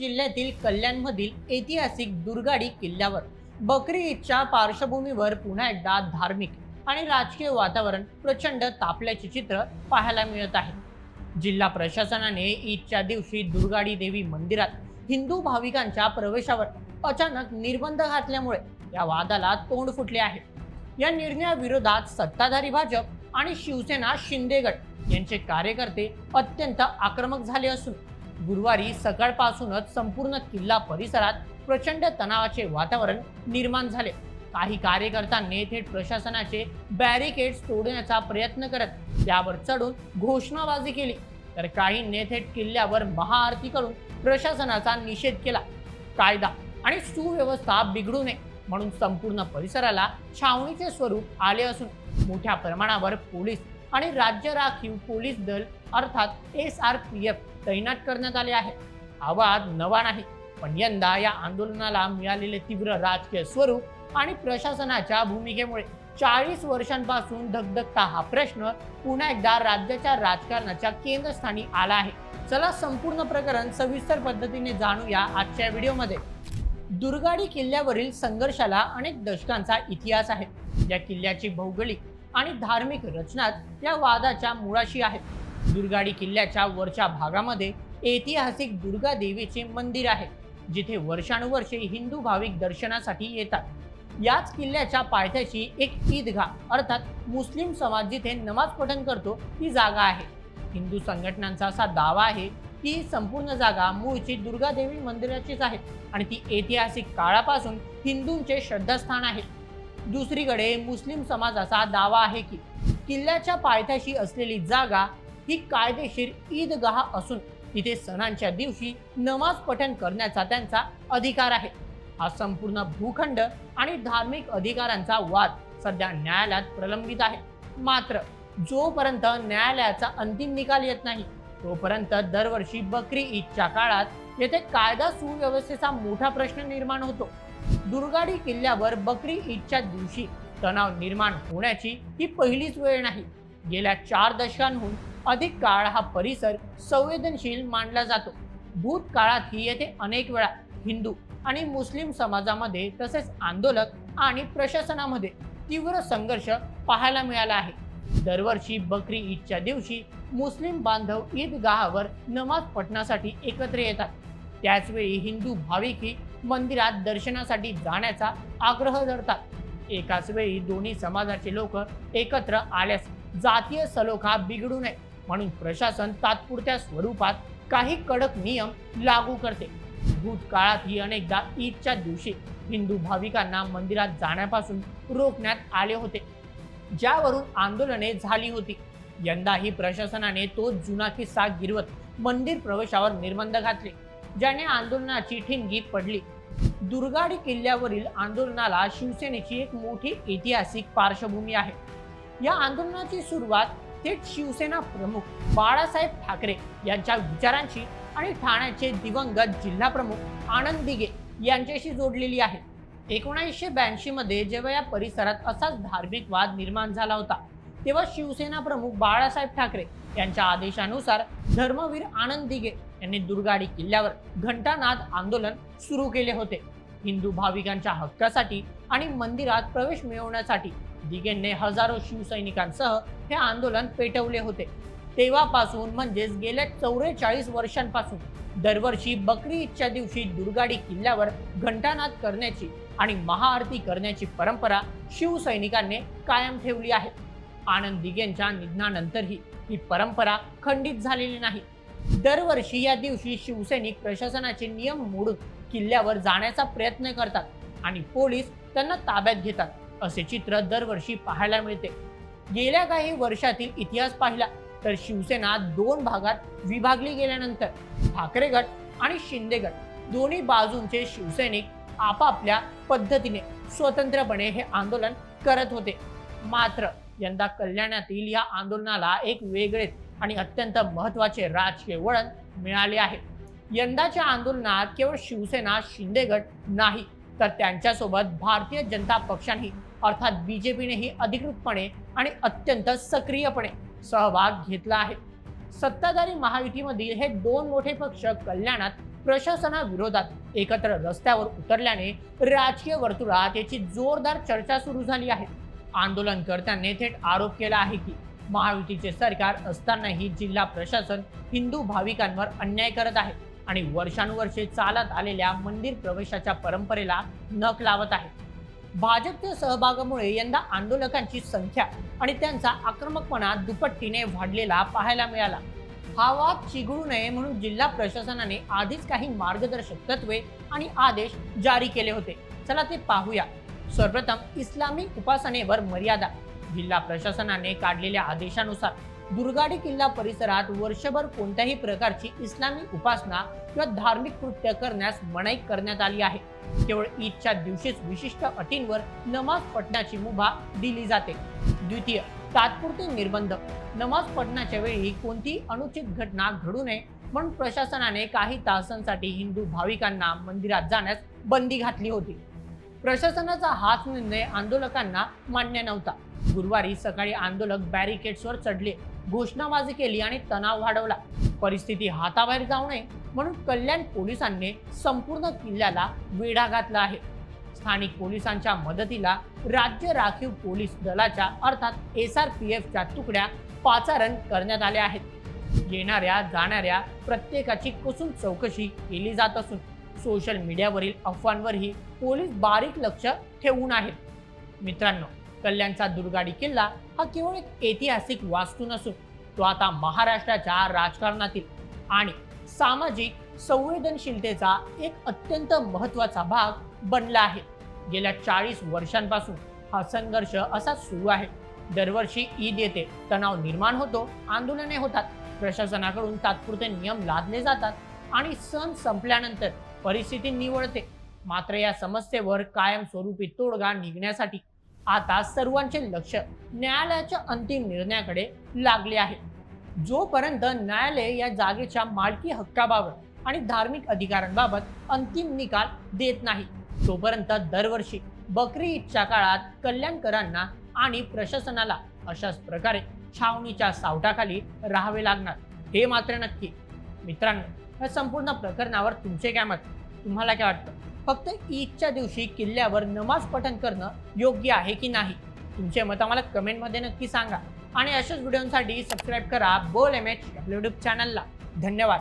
जिल्ह्यातील कल्याणमधील ऐतिहासिक दुर्गाडी किल्ल्यावर बकरी ईदच्या पार्श्वभूमीवर पुन्हा एकदा धार्मिक आणि राजकीय वातावरण प्रचंड तापल्याचे चित्र पाहायला मिळत आहे। जिल्हा प्रशासनाने ईदच्या दिवशी दुर्गाडी देवी मंदिरात हिंदू भाविकांच्या प्रवेशावर अचानक निर्बंध घातल्यामुळे या वादाला तोंड फुटले आहे। या निर्णयाविरोधात सत्ताधारी भाजप आणि शिवसेना शिंदे गट यांचे कार्यकर्ते अत्यंत आक्रमक झाले असून गुरुवारी सकाळपासूनच संपूर्ण किल्ला परिसरात प्रचंड तणावाचे वातावरण निर्माण झाले। काही कार्यकर्त्यांनी थेट प्रशासनाचे बॅरिकेड्स तोडण्याचा प्रयत्न करत त्यावर चढून घोषणाबाजी केली, तर काहींनी थेट किल्ल्यावर महाआरती करून प्रशासनाचा निषेध केला। कायदा आणि सुव्यवस्था बिघडू नये म्हणून संपूर्ण परिसराला छावणीचे स्वरूप आले असून मोठ्या प्रमाणावर पोलीस आणि राज्य राखीव पोलीस दल अर्थात SRPF तैनात करण्यात आले आहे। हा वाद नवा नाही, पण यंदा या आंदोलनाला मिळालेले तीव्र राजकीय स्वरूप आणि प्रशासनाच्या भूमिकेमुळे 40 वर्षांपासून धगधगता हा प्रश्न पुन्हा एकदा राज्याच्या राजकारणाच्या केंद्रस्थानी आला आहे। चला संपूर्ण प्रकरण सविस्तर पद्धतीने जाणूया आजच्या व्हिडिओमध्ये। दुर्गाडी किल्ल्यावरील संघर्षाला अनेक दशकांचा इतिहास आहे। या किल्ल्याची भौगोलिक आणि धार्मिक रचनाच या वादाच्या मुळाशी आहे। दुर्गाडी किल्ल्याच्या वरच्या भागामध्ये ऐतिहासिक दुर्गा देवीचे मंदिर आहे, जिथे वर्षानुवर्षे हिंदू भाविक दर्शनासाठी येतात। याच किल्ल्याच्या पायथ्याशी एक ईदगाह अर्थात मुस्लिम समाज जिथे नमाज पठण करतो ती जागा आहे। हिंदू संघटनांचा असा दावा आहे की ही संपूर्ण जागा मूळची दुर्गा देवी मंदिराचीच आहे आणि ती ऐतिहासिक काळापासून हिंदूंचे श्रद्धास्थान आहे। दुसरीकडे मुस्लिम समाजाचा दावा आहे की किल्ल्याच्या पायथ्याशी असलेली जागा ही कायदेशीर ईदगाह असून तिथे सणांच्या दिवशी नमाज पठण करण्याचा त्यांचा अधिकार आहे। हा संपूर्ण भूखंड आणि धार्मिक अधिकारांचा वाद सध्या न्यायालयात प्रलंबित आहे। मात्र जोपर्यंत न्यायालयाचा अंतिम निकाल येत नाही तोपर्यंत दरवर्षी बकरी ईदच्या काळात येथे कायदा सुव्यवस्थेचा मोठा प्रश्न निर्माण होतो। दुर्गाडी किल्ल्यावर बकरी ईदच्या दिवशी तणाव निर्माण होण्याची ही पहिलीच वेळ नाही। गेल्या 4 दशकांहून अधिक काळ हा परिसर संवेदनशील मानला जातो। भूतकाळातही येथे अनेक वेळा हिंदू आणि मुस्लिम समाजामध्ये तसेच आंदोलक आणि प्रशासनामध्ये तीव्र संघर्ष पाहायला मिळाला आहे। दरवर्षी बकरी ईदच्या दिवशी मुस्लिम बांधव ईदगाहावर नमाज पठणासाठी एकत्र येतात। त्याचवेळी हिंदू भाविकही मंदिरात दर्शनासाठी जाण्याचा आग्रह धरतात। एकाच वेळी दोन्ही समाजाचे लोक एकत्र आल्यास जातीय सलोखा बिघडू नये म्हणून प्रशासन तात्पुरत्या स्वरूपात काही कडक नियम लागू करते। भूतकाळातही अनेकदा ईदच्या दिवशी हिंदू भाविकांना मंदिरात जाण्यापासून रोखण्यात आले होते, ज्यावरून आंदोलने झाली होती। यंदाही प्रशासनाने तो जुना किस्सा गिरवत मंदिर प्रवेशावर निर्बंध घातले, ज्याने आंदोलनाची ठिणगी पडली। दुर्गाडी किल्ल्यावरील आंदोलनाला शिवसेनेची एक मोठी ऐतिहासिक पार्श्वभूमी आहे। या आंदोलनाची सुरुवात थेट शिवसेना प्रमुख बाळासाहेब ठाकरे यांच्या विचारांची आणि ठाण्याचे दिवंगत जिल्हा प्रमुख आनंद दिघे यांच्याशी जोडलेली आहे। 1982 मध्ये जेव्हा या परिसरात असाच धार्मिक वाद निर्माण झाला होता, तेव्हा शिवसेना प्रमुख बाळासाहेब ठाकरे यांच्या आदेशानुसार धर्मवीर आनंद दिघे यांनी दुर्गाडी किल्ल्यावर घंटानाद आंदोलन सुरू केले होते। हिंदू भाविकांच्या हक्कासाठी आणि मंदिरात प्रवेश मिळवण्यासाठी दिघेंनी हजारो शिवसैनिकांसह हे आंदोलन पेटवले होते। तेव्हापासून म्हणजेच गेल्या 44 वर्षांपासून दरवर्षी बकरी ईदच्या दिवशी दुर्गाडी किल्ल्यावर घंटानाद करण्याची आणि महाआरती करण्याची परंपरा शिवसैनिकांनी कायम ठेवली आहे। आनंद दिघेंच्या निधनानंतरही ही परंपरा खंडित झालेली नाही। दरवर्षी या दिवशी शिवसैनिक प्रशासनाचे नियम मोडून किल्ल्यावर जाण्याचा प्रयत्न करतात आणि पोलीस त्यांना ताब्यात घेतात, असे चित्र दरवर्षी पाहायला मिळते। गेल्या काही वर्षातील इतिहास पाहिला तर शिवसेना 2 भागात विभागली गेल्यानंतर ठाकरे गट आणि शिंदे गट दोन्ही बाजूंचे शिवसैनिक आपापल्या पद्धतीने स्वतंत्रपणे हे आंदोलन करत होते। मात्र यंदा कल्याणातील या आंदोलनाला एक वेगळेच आणि अत्यंत महत्त्वाचे राजकीय वळण मिळाले आहे। यंदाच्या आंदोलनात केवळ शिवसेना शिंदे गट नाही तर त्यांच्यासोबत भारतीय जनता पक्षानेही अर्थात BJPनेही अधिकृतपणे आणि अत्यंत सक्रियपणे सहभाग घेतला आहे। सत्ताधारी महायुतीमधील हे 2 मोठे पक्ष कल्याणात प्रशासनाविरोधात एकत्र रस्त्यावर उतरल्याने राजकीय वर्तुळात याची जोरदार चर्चा सुरू झाली आहे. आंदोलनकर्त्यांनी थेट आरोप केला आहे की महायुतीचे सरकार असतानाही जिल्हा प्रशासन हिंदू भाविकांवर अन्याय करत आहे आणि वर्षानुवर्षे चालत आलेल्या मंदिर प्रवेशाच्या परंपरेला नख लावत आहे. भाजपच्या सहभागामुळे यंदा आंदोलकांची संख्या आणि त्यांचा आक्रमकपणा दुपट्टीने वाढलेला पाहायला मिळाला. हा वाद चिघळू नये म्हणून जिल्हा प्रशासनाने आधीच काही मार्गदर्शक तत्वे आणि आदेश जारी केले होते. चला ते पाहूया. सर्वप्रथम इस्लामी उपासनेवर मर्यादा. जिल्हा प्रशासनाने काढलेल्या आदेशानुसार दुर्गाडी किल्ला परिसरात वर्षभर कोणत्याही प्रकारची इस्लामी उपासना किंवा धार्मिक कृत्य करण्यास मनाई करण्यात आली आहे. केवळ ईदच्या दिवशीच विशिष्ट अटींवर नमाज पठणाची मुभा दिली जाते. द्वितीय, तात्पुरते निर्बंध. नमाज पठणाच्या वेळी कोणतीही अनुचित घटना घडू नये म्हणून प्रशासनाने काही तासांसाठी हिंदू भाविकांना मंदिरात जाण्यास बंदी घातली होती. प्रशासनाचा हाच निर्णय आंदोलकांना मान्य नव्हता. गुरुवारी सकाळी आंदोलक बॅरिकेड्सवर चढले, घोषणाबाजी केली आणि तणाव वाढवला. परिस्थिती हाताबाहेर जाऊ नये म्हणून कल्याण पोलिसांनी संपूर्ण किल्ल्याला वेढा घातला आहे. स्थानिक पोलिसांच्या मदतीला राज्य राखीव पोलीस दलाच्या अर्थात SRPFच्या तुकड्या पाचारण करण्यात आल्या आहेत. येणाऱ्या जाणाऱ्या प्रत्येकाची कसून चौकशी केली जात असून सोशल मीडियावरील अफवांवरही पोलीस बारीक लक्ष ठेवून आहेत. मित्रांनो, कल्याणचा दुर्गाडी किल्ला हा केवळ एक ऐतिहासिक वास्तू नसून तो आता महाराष्ट्राच्या राजकारणातील आणि सामाजिक संवेदनशीलतेचा एक अत्यंत महत्त्वाचा भाग बनला आहे. गेल्या 40 वर्षांपासून हा संघर्ष असा सुरू आहे. दरवर्षी ईद येते, तणाव निर्माण होतो, आंदोलने होतात, प्रशासनाकडून तात्पुरते नियम लादले जातात आणि सण संपल्यानंतर परिस्थिती निवळते. मात्र या समस्येवर कायमस्वरूपी तोडगा निघण्यासाठी आता सर्वांचे लक्ष न्यायालयाच्या अंतिम निर्णयाकडे लागले आहे. जोपर्यंत न्यायालय या जागेच्या मालकी हक्काबाबत आणि धार्मिक अधिकारांबाबत अंतिम निकाल देत नाही, तोपर्यंत दरवर्षी बकरी ईदच्या काळात कल्याणकरांना आणि प्रशासनाला अशाच प्रकारे छावणीच्या सावटाखाली राहावे लागणार, हे मात्र नक्की. मित्रांनो, या संपूर्ण प्रकरणावर तुमचे काय मत? तुम्हाला काय वाटतं? फक्त ईदच्या दिवशी किल्ल्यावर नमाज पठण करणं योग्य आहे की नाही? तुमचे मत आम्हाला कमेंटमध्ये नक्की सांगा आणि अशाच व्हिडिओसाठी सबस्क्राईब करा बोल MH आपल्या यूट्यूब चॅनलला. धन्यवाद.